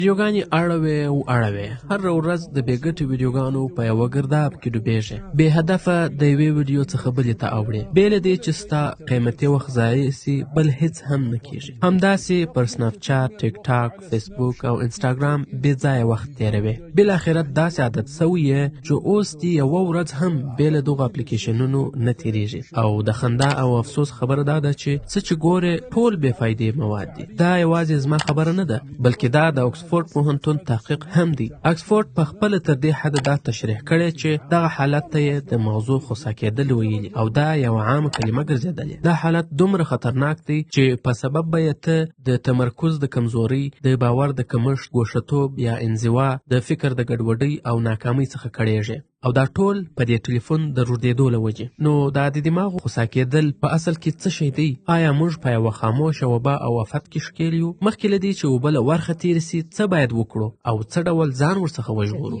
ویډیوګانې اړوي او اړوي هر ورځ د بې ګټې ویډیوګانو په یوه ګرداب کې ډوبېږي بې هدفه د یوې ویډیو څخه بلې ته اوړي بې له دې چې ستا قیمتي وخت ضایع سي بل هیڅ هم نه کېږي همداسې پر سناپ چات ټیک ټاک فیسبوک او انسټاګرام بې ځایه وخت تېروي بالاخره داسې عادت سوی یې چې اوس دې یوه ورځ هم بې له دغو اپلیکیشنونو نه تېرېږي او د خندا او افسوس خبره دا ده چې څه چې ګورې ټول بې فایدې مواد دي دا یوازې زما خبره نه ده بلکې دا د اکسفورډ پوهنتون تحقیق هم دی اکسفورډ په خپله تر دې حده دا تشریح کړی چې دغه حالت ته یې د مغزو خوسا کېدل ویلي او دا یوه عامه کلمه ګرځېدلې دا حالت دومره خطرناک دی چې په سبب به یې ته د تمرکز د کمزورۍ د باور د کمښت ګوښتوب یا انزوا د فکر د ګډوډۍ او ناکامۍ څخه کړېږي او دا ټول په دې ټلیفون د روږدېدو له وجې نو دا د دماغو خوسا کېدل په اصل کې څه شی دی آیا موږ په یوه خاموشه وبا او افت کې ښکېل یو مخکې له دې چې اوبه له ورخه تېرې سي څه باید وکړو او څه ډول ځان ورڅخه وژغورو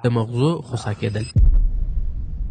د مغزو خوسا کېدل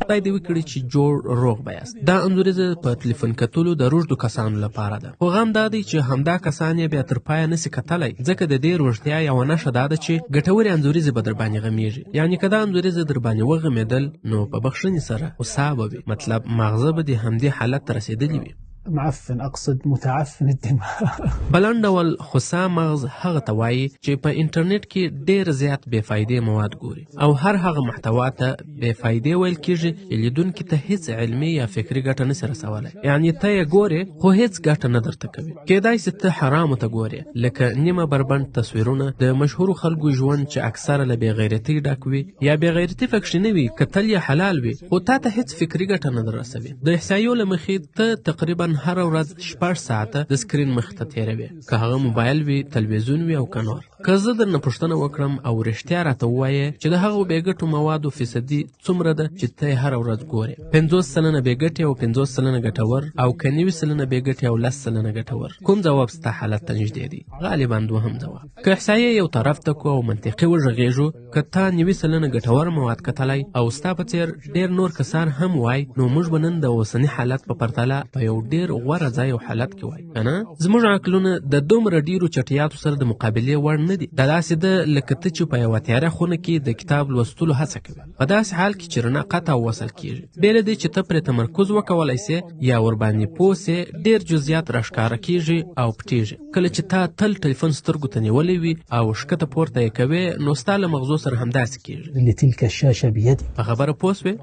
خدای دې وکړي چې جوړ روغ به یاست دا انځوریزه په تلیفون کتلو د روږدو کسانو لپاره ده خو غم دا دی چې همدا کسان یې بیا تر پایه نسي کتلی ځکه د دې روږدیا یوه نښه دا ده چې ګټورې انځوریزې به در باندې غمیږي یعنې که دا انځوریزه در باندې وغمېدل نو په بخښنې سره غوسه به وي مطلب ماغزه به دې همدې حالت ته رسېدلي وي معفن اقصد متعفن الدماغ بلن ډول خوسا مغز هغه ته وایي چې په انټرنیټ کې ډېر زیات بې فایدې مواد ګوري او هر هغه محتوا ته بې فایدې ویل کېږي چې لیدونکي ته هیڅ علمي یا فکري ګټه نسي رسولی یعنې ته یې ګورې خو هیڅ ګټه نه درته کوي کیدای سي ته حرامو ته ګورې لکه نیمه بربنډ تصویرونه د مشهورو خلکو ژوند چې اکثره له بې غیرتۍ ډک وي یا بې غیرتي پکښې نه وي کتل یې حلال وي خو تا ته هیڅ فکري ګټه نه در رسوي د احصایو له مخې ته تقریبا هر ورځ 6 ساعته د سکرین مخ ته تېروي که هغه موبایل وي تلویزیون وي او که نور که زه درنه پوښتنه وکړم او رښتیا راته ووایې چې د هغو بې ګټو موادو فیصدي څومره ده چې ته یې هره ورځ ګورې 50 سلنه بې ګټې او 50 سلنه ګټور او که 90 سلنه بې ګټې او 10 سلنه ګټور کوم ځواب ستا حالت ته نږدې دی غالبا دوهم ځواب که احصایې یو طرف ته کو او منطقي وغږېږو که تا 90 سلنه ګټور مواد کتلی او ستا په څېر ډېر نور کسان هم وای نو موږ به نن د اوسني حالت په پرتله په یو ډېر غوره ځای او حالت کې وای کنه زموږ عقلونه د دومره ډیرو چټیاتو سره د مقابلې وړ نه دي دا داسې ده لکه ته چې په یوه تیاره خونه کې د کتاب لوستلو هڅه کوي په داسې حال کې چې رڼا قطع وصل کېږي بې له دې چې ته پرې تمرکز وکولی سې یا ورباندې پوه سې ډېر جزئیات راښکاره کېږي او پټېږي کله چې تا تل ټلیفون سترګو ته نیولی وي او ښکته پورته یې کوې نو ستا له مغزو سره همداسې کېږي لتلك الشاشة بيدي په خبره پوه سوې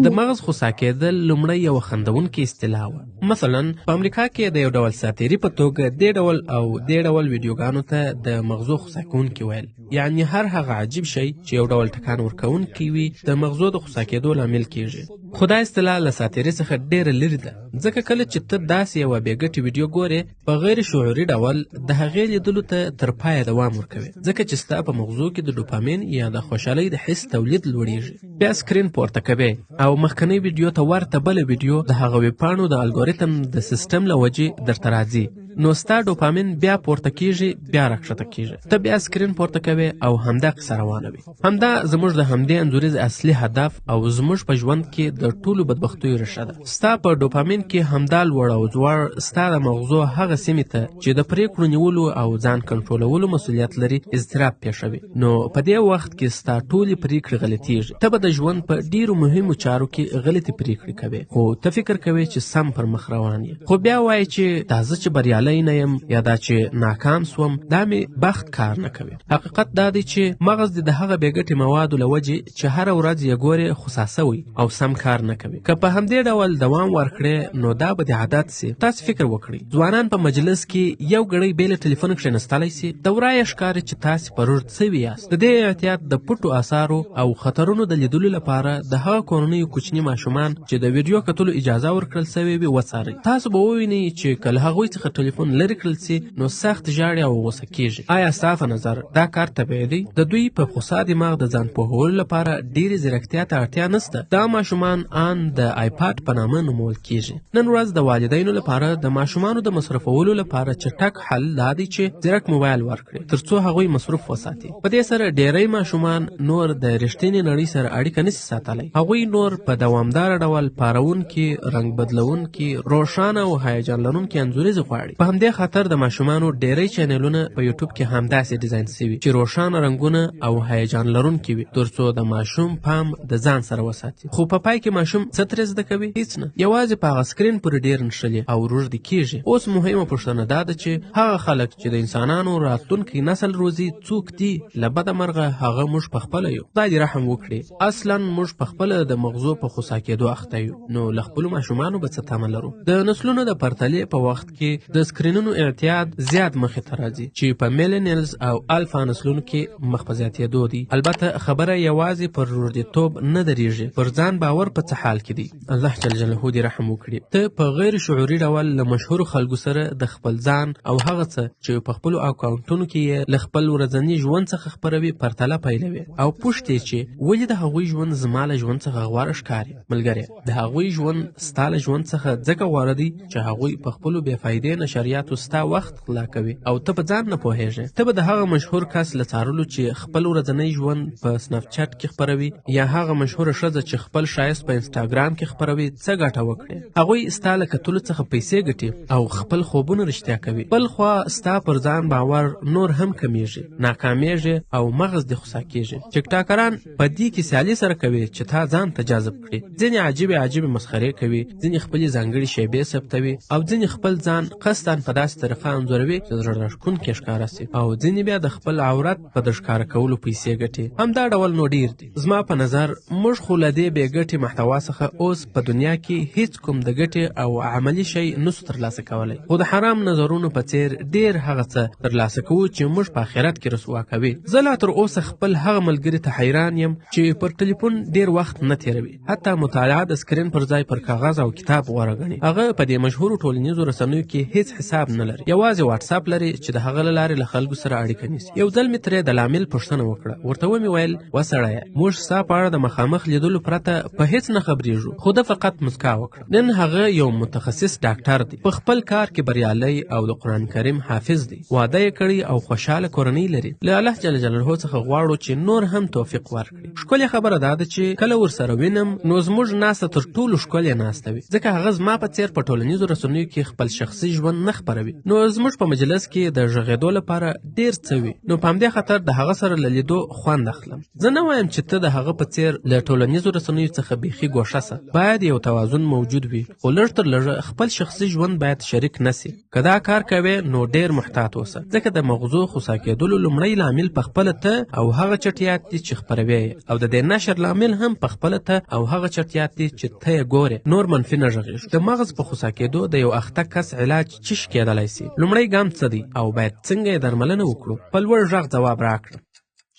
د مغز خوسا کېدل لومړی یوه خندونکې اصطلاح وه مثلا په امریکا کې د یو ډول ساتیري په توګه دې ډول او دې ډول ویډیوګانو ته د مغزو خوسا کوونکي ویل یعنې هر هغه عجیب شی چې یو ډول ټکان ورکوونکی وي د مغزو د خوسا کېدو لامل کېږي خو دا اصطلاح له ساتیري څخه ډېره لرې ده ځکه کله چې ته داسې یوه بې ګټې ویډیو ګورې په غیر شعوري ډول د هغې لیدلو ته تر پایه دوام ورکوي ځکه چې ستا په مغزو کې د ډوپامین یا د خوشحالۍ د حس تولید لوړېږي بیا سکرین پورته کوې او مخکنۍ ویډیو ته ورته بله ویډیو د هغه ویبپاڼو د الګوریتم د سیستم له وجې درته راځي نو ستا ډوپامین بیا پورته کېږي بیا راکښته کېږي ته بیا سکرین پورته کوې او همدا قصه روانه وي همدا زموږ د همدې انځوریز اصلي هدف او زموږ په ژوند کې د ټولو بدبختیو ریښه ده ستا په ډوپامین کې همدا لوړ او ځوړ ستا د مغزو هغه سیمې ته چې د پرېکړو نیولو او ځان کنټرولولو مسؤلیت لري اضطراب پېښوي نو په دې وخت کې ستا ټولې پرېکړې غلطېږي ته به د ژوند په ډېرو مهمو چارو کې غلطې پرېکړې کوې خو ته فکر کوې چې سم پر مخ روان یې خو بیا وایې چې دا زه چې بریالی نه یم یا دا چې ناکام سوم دا مې بخت کار نه کوي حقیقت دا دی چې مغز د هغه بې ګټې موادو له وجې چې هره ورځ یې ګورې خوسا سوی او سم کار نه کوي که په همدې ډول دوام ورکړې نو دا به د عادت سي تاسو فکر وکړئ ځوانان په مجلس کې یو ګړی بې له ټلیفون کښېنستلی سي د ورایه ښکاري چې تاسې په رشد سوي یاست د دې احتیاط د پټو آثارو او خطرونو د لیدلو لپاره د هغه کورنیو کوچني ماشومان چې د ویډیو کتلو اجازه ورکړل سوې وي وڅارئ تاسو به ووینئ چې کله هغوی څخه ټلیفون لرې کړل سي نو سخت ژاړي او غوسه کېږي آیا ستا په نظر دا کار طبیعي دی د دوی په خوسا دماغ د ځان پوهولو لپاره ډېرې ځیرکتیا ته اړتیا نشته دا ماشومان ان د آیپاډ په نامه نومول کېږي نن ورځ د والدینو لپاره د ماشومانو د مصرفولو لپاره چټک حل دا دی چې ځیرک موبایل ورکړي ترڅو هغوی مصروف وساتي په دې سره ډېری ماشومان نور د رښتینې نړۍ سره اړیکه نشي ساتلی هغوی نور په دوامداره ډول پارونکي رنګ بدلونکي روښانه او هیجان لرونکي انځوریزې غواړي په په همدې خاطر د ماشومانو ډیری چینلونه په یوټیوب کې همداسې ډیزاین شوي چې روښانه رنګونه او هیجان لرونکي وي ترڅو د ماشوم پام د ځان سره وساتي. خو په پای کې ماشوم څه ترې زده کوي؟ هیڅ نه، یوازې په هغه سکرین پورې ډیر نښلي او روږدي کیږي. اوس مهمه پوښتنه دا ده چې هغه خلک چې د انسانانو راتلونکی نسل روزي څوک دي؟ له بده مرغه هغه موږ پخپله یو. خدای دې رحم وکړي. اصلا موږ پخپله د مغزو په خوسا کېدو اخته یو، نو له خپلو ماشومانو به څه تمه لرو؟ د نسلونو د پرتلې په وخت کې د سکرینونو اعتیاد زیات مخې ته راځي چې په میلینیلز او الفا نسلونو کې مخ په زیاتېدو دي. البته خبره یوازې پر روږديتوب نه درېږي، پر ځان باور په څه حال کې دی. الله جل جلاله دې رحم وکړي. ته په غیر شعوري ډول له مشهورو خلکو سره د خپل ځان او هغه څه چې په خپلو اکاونټونو کې له خپل ورځني ژوند څخه خپروي پرتله پیلوي او پوښتې چې ولې د هغوی ژوند زما له ژوند څخه غوره ښکاري. ملګری، د هغوی ژوند ستا له ژوند څخه ځکه غوره دی چې هغوی په خپلو بې فایدې نشریاتو ستا وخت غلا کوي او ته په ځان نه پوهېږې. ته به د هغه مشهور کس له څارلو چې خپل ورځنی ژوند په سنپ چټ کې خپروي یا هغه مشهوره ښځه چې خپل ښایست په انسټاګرام کې خپروي څه ګټه وکړي؟ هغوی ستا له کتلو څخه پیسې ګټي او خپل خوبونه رښتیا کوي. بل خوا ستا پر ځان باور نور هم کمیږي، ناکامیږي او مغز دې خوسا کیږي. ټیک ټاکران په دې کې سیالي سره کوي چې تا ځان ته جذب کړي. ځینې عجیبې مسخرې کوي، ځینې خپلې ځانګړې شیبې ثبتوي او ځینې خپل ځان قصداً په داسې طریقه انځوروي چې زړه راښکونکي ښکاره سي او ځینې بیا د خپل عورت په د ښکاره کولو پیسې ګټي. همدا ډول نو ډیر دي. زما په نظر موږ خو له دې بې ګټې محتوا څخه اوس په دنیا کې هیڅ کوم د ګټې او عملي شی نسو ترلاسه کولی، خو د حرام نظرونو په څیر ډیر هغه څه ترلاسه کوو چې موږ په آخرت کې رسوا کوي. زه لا تر اوسه خپل هغه ملګري ته حیران یم چې پر ټلیفون ډیر وخت نه تیروي، حتی مطالعه د سکرین پر ځای پر کاغذ او کتاب غوره ګڼي. هغه په دې مشهورو ټولنیزو رسنیو کې هیڅ حساب نه لري، یوازې واتس اپ لري چې د هغه له لارې له خلکو سره اړیکه نیسي. یو ځل مې ترې د لامل پوښتنه وکړه، ورته ومې ویل وسړیه موږ ستا په اړه د مخامخ لیدلو پرته په هیڅ نه خبرېږو. خو ده فقط مسکا وکړه. نن هغه یو متخصص ډاکټر دی، په خپل کار کې بریالی او د قرآن کریم حافظ دی، واده یې کړی او خوشحاله کورنۍ لري. له الله جل جلاله څخه غواړو چې نور هم توفیق ورکړي. ښکلې خبره دا ده چې کله ورسره وینم نو زموږ ناسته تر ټولو ښکلې ناسته وي، ځکه هغه زما په څیر په ټولنیزو رسنیو کې خپل شخصي ژوند نه خپروي، نو زموږ په مجلس کې د غږېدو لپاره ډیر څه وي، نو په همدې خاطر د هغه سره له لیدو خوند اخلم. زه نه وایم چې ته د هغه په څیر له ټولنیزو رسنیو څخه بیخي ګوښه سه، باید یو توازن موجود وي، خو لږ تر لږه خپل شخصي ژوند باید شریک نسی. که دا کار کوي نو ډیر محتاط اوسه، ځکه د مغزو خوسا کېدلو لومړی لامل پخپله ته او هغه چټیات دي چې خپروي، او د دې نشر لامل هم پخپله ته او هغه چټیات دي چې ته یې ګورې، نور منفي نه غږیږي. د مغز په خوسا کېدو د یو اخته کس علاج چش کېدلی سي؟ لومړی ګام څه دی او باید څنګه یې درملنه وکړو؟ په لوړ غږ ځواب راکړه.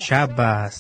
شاباس.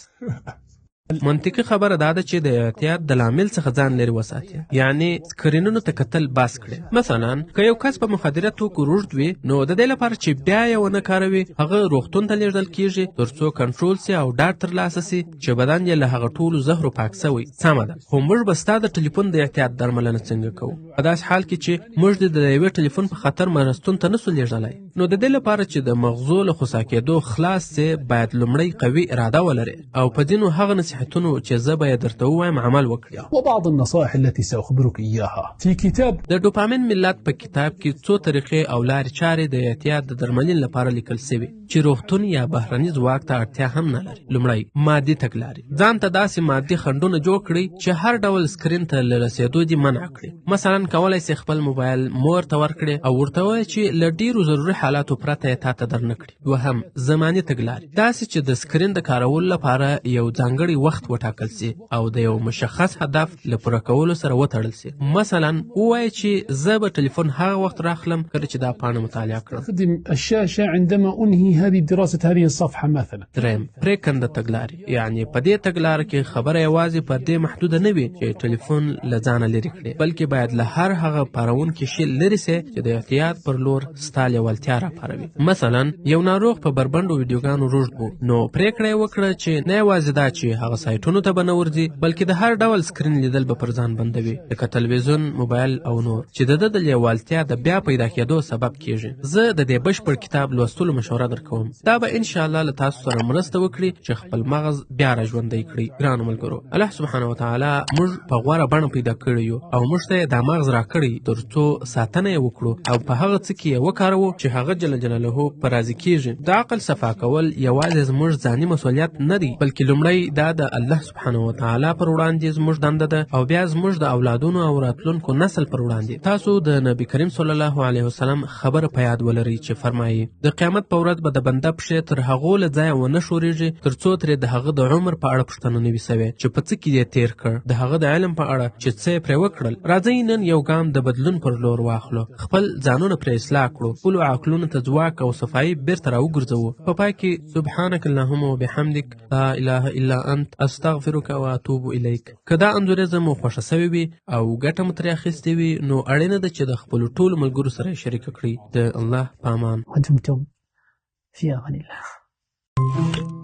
منطقي خبره دا ده چې د اعتیاد د لامل څخه ځان لري وساتي، یعنی سکرینونو ته کتل بس کړي. مثلا که یو کس په مخدره توکو روږد وي نو د دې لپاره چې بیا یې ونه کاروي هغه روغتون ته لیږدل کیږي ترڅو کنټرول سي او ډاډ ترلاسه سي چې بدن یې له هغه ټولو زهرو پاک سوی. سمه ده، خو موږ به ستا د ټلیفون د اعتیاد درملنه څنګه کوو؟ په داسې حال کې چې موږ د یوې ټلیفون په خطر مرستون ته نسو لیږدلی. نو د دې لپاره چې د مغزو له خوسا کېدو خلاص سي باید لومړی قوي اراده ولري او په ځینو هغه نصیحتونو چې زه به یې درته ووایم عمل وکړي. وبعض النصائح التي سأخبرك إياها في كتاب. د ډوپامین ملت په کتاب کې څو طریقې او لارې چارې د اعتیاد د درملنې لپاره لیکل شوي چې روغتون یا بهرني ځواک ته اړتیا هم نه لري. لومړی مادي تګلارې. ځان ته داسې مادي خنډونه جوړ کړئ چې هر ډول سکرین ته له رسېدو دې منع کړي. مثلا کولی شئ خپل موبایل مور ته ورکړي او ورته ووایئ چې له ډیرو ضروري حالاتو پرته یې تا ته درنه کړي. دوهم زماني تګلارې. داسې چې د سکرین د کارولو لپاره یو ځانګړی وخت وټاکل سي او د یو مشخص هدف له پوره کولو سره وتړل سي. مثلا ووایئ چې زه به ټلیفون هغه وخت راخلم کله چې دا پاڼه مطالعه کړم. أخدم الشاشة عندما أنهي هذه دراسة هذه الصفحة مثلا. دریم پرېکنده تګلارې، یعنی په دې تګلاره کې خبره یوازې په دې محدوده نه وي چې ټلیفون له ځانه لرې کړي، بلکې باید له هر هغه پارونکي شی لرې سي چې د اعتیاد پر لور ستا لیوالتیا راپاروي. مثلا یو ناروغ په بربنډو ویډیوګانو روږد و، نو پرېکړه یې وکړه چې نه یوازې دا چې هغه هغه سایټونو ته به نه ورځي بلکې د هر ډول سکرین لیدل به پر ځان بندوي لکه تلویزیون موبایل او نور چې د د لیوالتیا د بیا پیدا کېدو سبب کیږي. زه د دې بشپړ کتاب لوستلو مشوره درکوم. دا به ان شاء الله له تاسو سره مرسته وکړي چې خپل مغز بیا را ژوندی کړي. ګرانو ملګرو، الله سبحانه وتعالی موږ په غوره بڼه پیدا کړي یو او موږ ته دا مغز را کړی ترڅو ساتنه یې وکړو او په هغه څه کې یې وکاروو چې هغه جل جلاله په راضي کیږي. د عقل صفا کول یوازې زموږ ځاني مسؤلیت نه دی بلکې لومړی دا د الله سبحانه وتعالی پر وړاندې زموږ دنده ده او بیا زموږ د اولادونو او راتلونکو نسل پر وړاندې. تاسو د نبی کریم صلی الله علیه وسلم خبر په یاد ولرئ چې فرمایي د قیامت په ورځ به د بنده پښې تر هغو له ځایه ونه شورېږي ترڅو ترې د هغه د عمر په اړه پوښتنه نه وي سوې چې په څه کې یې تیر کړ، د هغه د علم په اړه چې څه یې پرې وکړل. راځئ نن یو ګام د بدلون پر لور واخلو، خپل ځانونه پرې اصلاح کړو، خپلو عقلونو ته ځواک او صفایي بیرته راوګرځوو. په پای کې سبحانک اللهم وبحمدک لا اله الا انت استغفرک واتوب الیک. که دا انځوریزه مو خوښه سوې وي او ګټه مو ترې اخیستې وي نو اړینه ده چې د خپلو ټولو ملګرو سره یې شریکه کړئ. د الله په امان. ودمتم في امان الله.